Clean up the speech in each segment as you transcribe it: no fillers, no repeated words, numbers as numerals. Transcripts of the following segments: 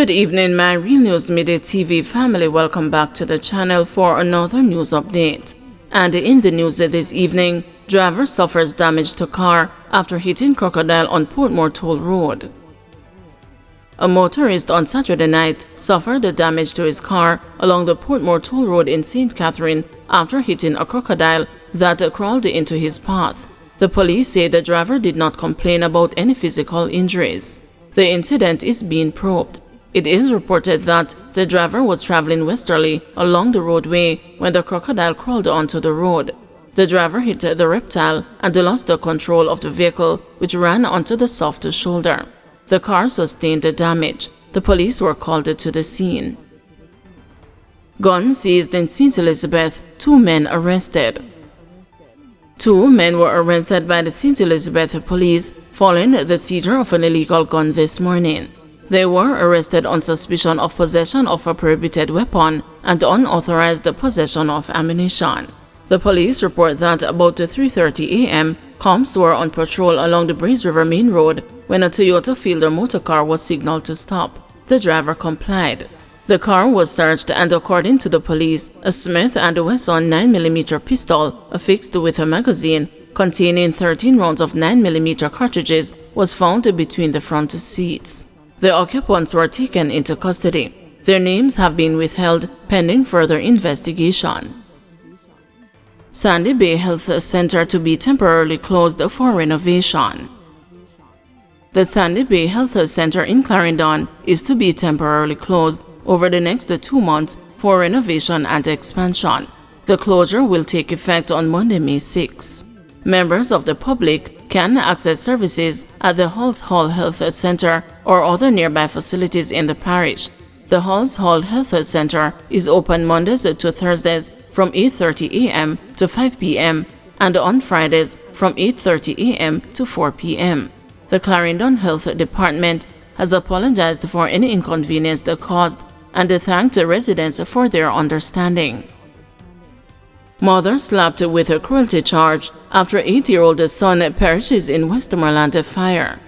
Good evening, my Real News Midday TV family. Welcome back to the channel for another news update. And in the news this evening, driver suffers damage to car after hitting crocodile on Portmore Toll Road. A motorist on Saturday night suffered damage to his car along the Portmore Toll Road in St. Catherine after hitting a crocodile that crawled into his path. The police say the driver did not complain about any physical injuries. The incident is being probed. It is reported that the driver was traveling westerly along the roadway when the crocodile crawled onto the road. The driver hit the reptile and lost the control of the vehicle, which ran onto the soft shoulder. The car sustained damage. The police were called to the scene. Gun seized in St. Elizabeth, 2 men arrested. 2 men were arrested by the St. Elizabeth police following the seizure of an illegal gun this morning. They were arrested on suspicion of possession of a prohibited weapon and unauthorized possession of ammunition. The police report that about 3:30 a.m., cops were on patrol along the Breeze River Main Road when a Toyota Fielder motorcar was signaled to stop. The driver complied. The car was searched and according to the police, a Smith & Wesson 9mm pistol affixed with a magazine containing 13 rounds of 9mm cartridges was found between the front seats. The occupants were taken into custody. Their names have been withheld pending further investigation. Sandy Bay Health Center to be temporarily closed for renovation. The Sandy Bay Health Center in Clarendon is to be temporarily closed over the next 2 months for renovation and expansion. The closure will take effect on Monday, May 6. Members of the public can access services at the Halls Hall Health Center or other nearby facilities in the parish. The Halls Hall Health Center is open Mondays to Thursdays from 8:30 a.m. to 5 p.m. and on Fridays from 8:30 a.m. to 4 p.m. The Clarendon Health Department has apologized for any inconvenience caused and thanked residents for their understanding. Mother slapped with a cruelty charge after 8-year-old son perishes in Westmoreland fire.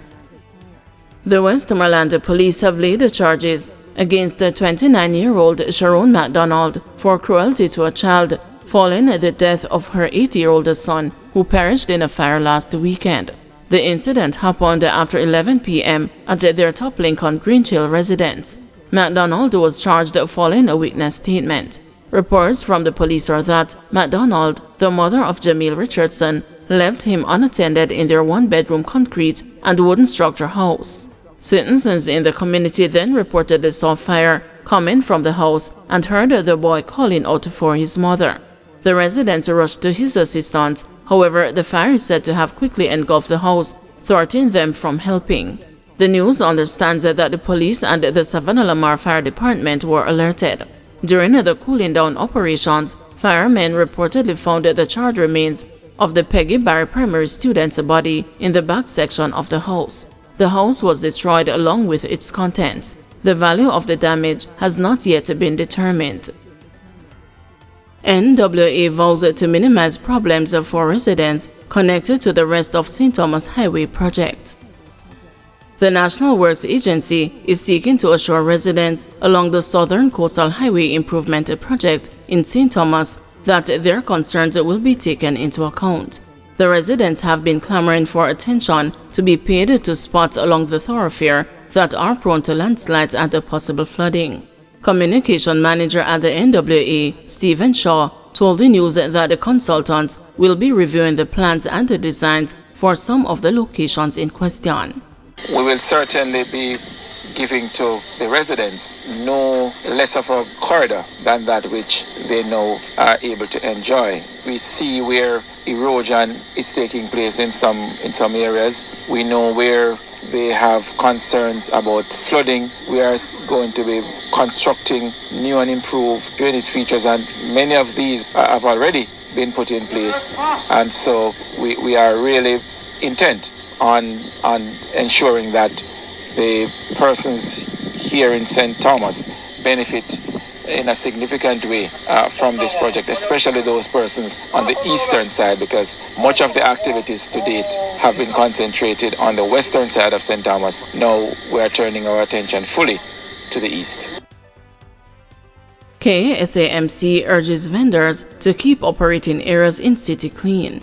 The Westmoreland police have laid charges against the 29-year-old Sharon MacDonald for cruelty to a child following the death of her 8-year-old son who perished in a fire last weekend. The incident happened after 11 p.m. at their Top Lincoln Greenchill residence. MacDonald was charged following a witness statement. Reports from the police are that MacDonald, the mother of Jamil Richardson, left him unattended in their 1-bedroom concrete and wooden structure house. Citizens in the community then reported they saw fire coming from the house and heard the boy calling out for his mother. The residents rushed to his assistance. However, the fire is said to have quickly engulfed the house, thwarting them from helping. The news understands that the police and the Savannah Lamar Fire Department were alerted. During the cooling down operations, firemen reportedly found the charred remains of the Peggy Barry Primary student's body in the back section of the house. The house was destroyed along with its contents. The value of the damage has not yet been determined. NWA vows to minimize problems for residents connected to the rest of St. Thomas Highway project. The National Works Agency is seeking to assure residents along the Southern Coastal Highway Improvement Project in St. Thomas that their concerns will be taken into account. The residents have been clamoring for attention to be paid to spots along the thoroughfare that are prone to landslides and possible flooding. Communication manager at the NWA, Stephen Shaw, told the news that the consultants will be reviewing the plans and the designs for some of the locations in question. We will certainly be giving to the residents no less of a corridor than that which they now are able to enjoy. We see where erosion is taking place in some areas. We know where they have concerns about flooding. We are going to be constructing new and improved drainage features, and many of these have already been put in place. And so we are really intent on ensuring that the persons here in St. Thomas benefit in a significant way from this project, especially those persons on the eastern side, because much of the activities to date have been concentrated on the western side of St. Thomas. Now we are turning our attention fully to the east. KSAMC urges vendors to keep operating areas in city clean.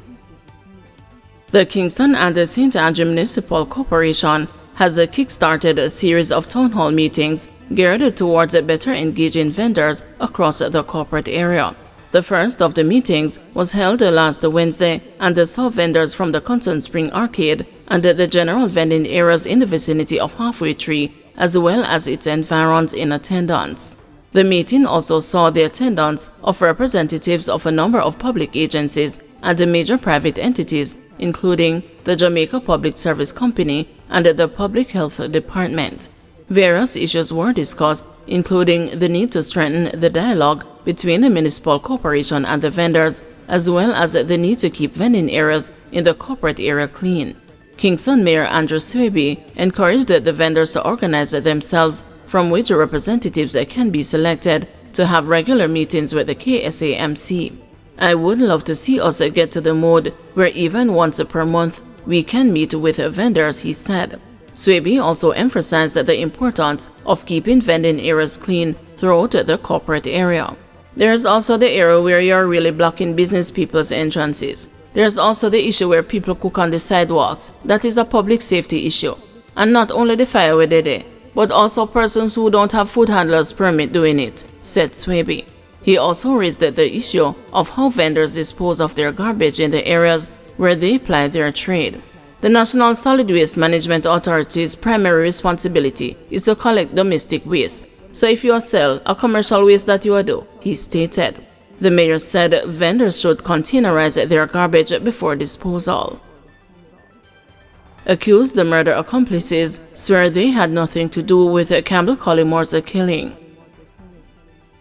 The Kingston and the St. Andrew Municipal Corporation has kick-started a series of town hall meetings geared towards better engaging vendors across the corporate area. The first of the meetings was held last Wednesday and saw vendors from the Constant Spring Arcade and the general vending areas in the vicinity of Halfway Tree, as well as its environs, in attendance. The meeting also saw the attendance of representatives of a number of public agencies and major private entities, including the Jamaica Public Service Company and the Public Health Department. Various issues were discussed, including the need to strengthen the dialogue between the municipal corporation and the vendors, as well as the need to keep vending areas in the corporate area clean. Kingston Mayor Andrew Swaby encouraged the vendors to organize themselves, from which representatives can be selected to have regular meetings with the KSAMC. I would love to see us get to the mode where even once per month we can meet with vendors, he said. Swaby also emphasized the importance of keeping vending areas clean throughout the corporate area. There's also the area where you're really blocking business people's entrances. There's also the issue where people cook on the sidewalks. That is a public safety issue. And not only the fire with the but also persons who don't have food handlers permit doing it, said Swaby. He also raised the issue of how vendors dispose of their garbage in the areas where they ply their trade. The National Solid Waste Management Authority's primary responsibility is to collect domestic waste. So if you sell a commercial waste that you do, he stated. The mayor said vendors should containerize their garbage before disposal. Accused murder accomplices swear they had nothing to do with Campbell Collimore's killing.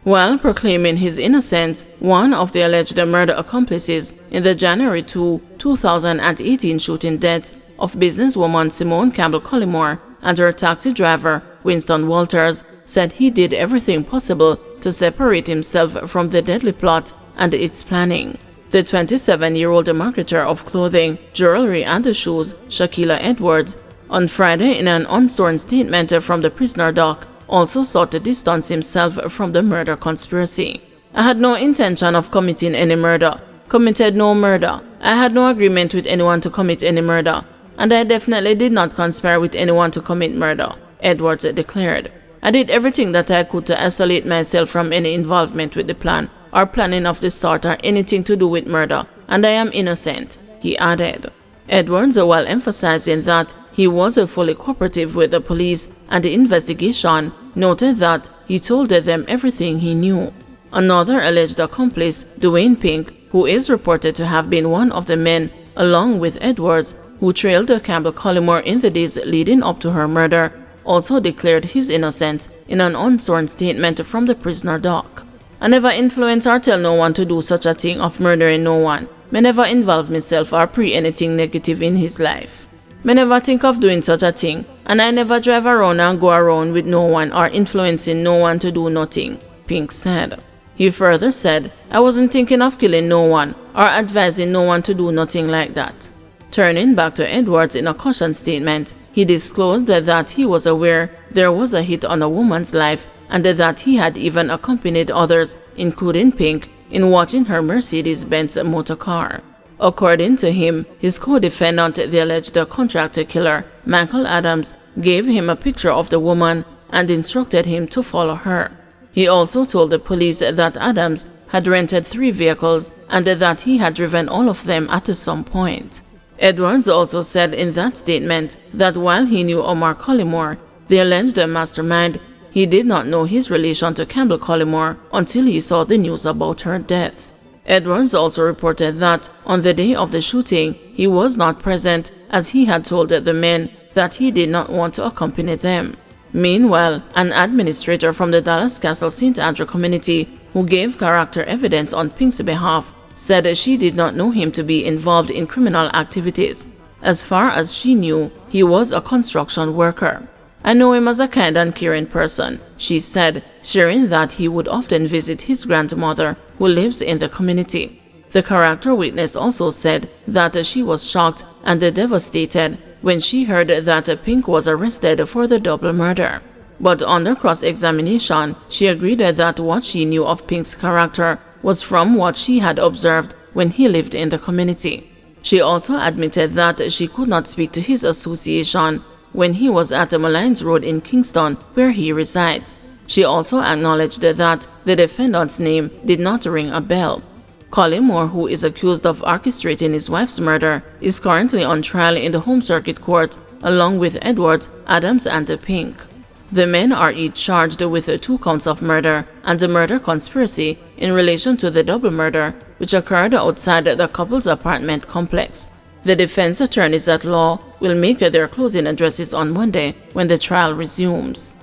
While proclaiming his innocence, one of the alleged murder accomplices in the January 2, 2018 shooting deaths of businesswoman Simone Campbell Collimore and her taxi driver Winston Walters said he did everything possible to separate himself from the deadly plot and its planning. The 27-year-old marketer of clothing, jewelry and shoes, Shaquilla Edwards, on Friday in an unsworn statement from the prisoner dock, also sought to distance himself from the murder conspiracy. I had no intention of committing any murder, committed no murder. I had no agreement with anyone to commit any murder, and I definitely did not conspire with anyone to commit murder, Edwards declared. I did everything that I could to isolate myself from any involvement with the plan or planning of the sort or anything to do with murder, and I am innocent, he added. Edwards, while emphasizing that he was fully cooperative with the police and the investigation, noted that he told them everything he knew. Another alleged accomplice, Dwayne Pink, who is reported to have been one of the men, along with Edwards, who trailed Campbell Collimore in the days leading up to her murder, also declared his innocence in an unsworn statement from the prisoner dock. I never influence or tell no one to do such a thing of murdering no one. Me never involve myself or pre anything negative in his life. Me never think of doing such a thing, and I never drive around and go around with no one or influencing no one to do nothing, Pink said. He further said, I wasn't thinking of killing no one or advising no one to do nothing like that. Turning back to Edwards in a caution statement, he disclosed that he was aware there was a hit on a woman's life and that he had even accompanied others, including Pink, in watching her Mercedes-Benz motor car. According to him, his co-defendant, the alleged contract killer, Michael Adams, gave him a picture of the woman and instructed him to follow her. He also told the police that Adams had rented 3 vehicles and that he had driven all of them at some point. Edwards also said in that statement that while he knew Omar Collimore, the alleged mastermind, he did not know his relation to Campbell Collimore until he saw the news about her death. Edwards also reported that on the day of the shooting, he was not present as he had told the men that he did not want to accompany them. Meanwhile, an administrator from the Dallas Castle St. Andrew community who gave character evidence on Pink's behalf said she did not know him to be involved in criminal activities. As far as she knew, he was a construction worker. I know him as a kind and caring person, she said, sharing that he would often visit his grandmother, who lives in the community. The character witness also said that she was shocked and devastated when she heard that Pink was arrested for the double murder. But under cross-examination, she agreed that what she knew of Pink's character was from what she had observed when he lived in the community. She also admitted that she could not speak to his association when he was at Malines Road in Kingston, where he resides. She also acknowledged that the defendant's name did not ring a bell. Colin Moore, who is accused of orchestrating his wife's murder, is currently on trial in the Home Circuit Court, along with Edwards, Adams, and Pink. The men are each charged with 2 counts of murder and a murder conspiracy in relation to the double murder which occurred outside the couple's apartment complex. The defense attorneys at law will make their closing addresses on Monday when the trial resumes.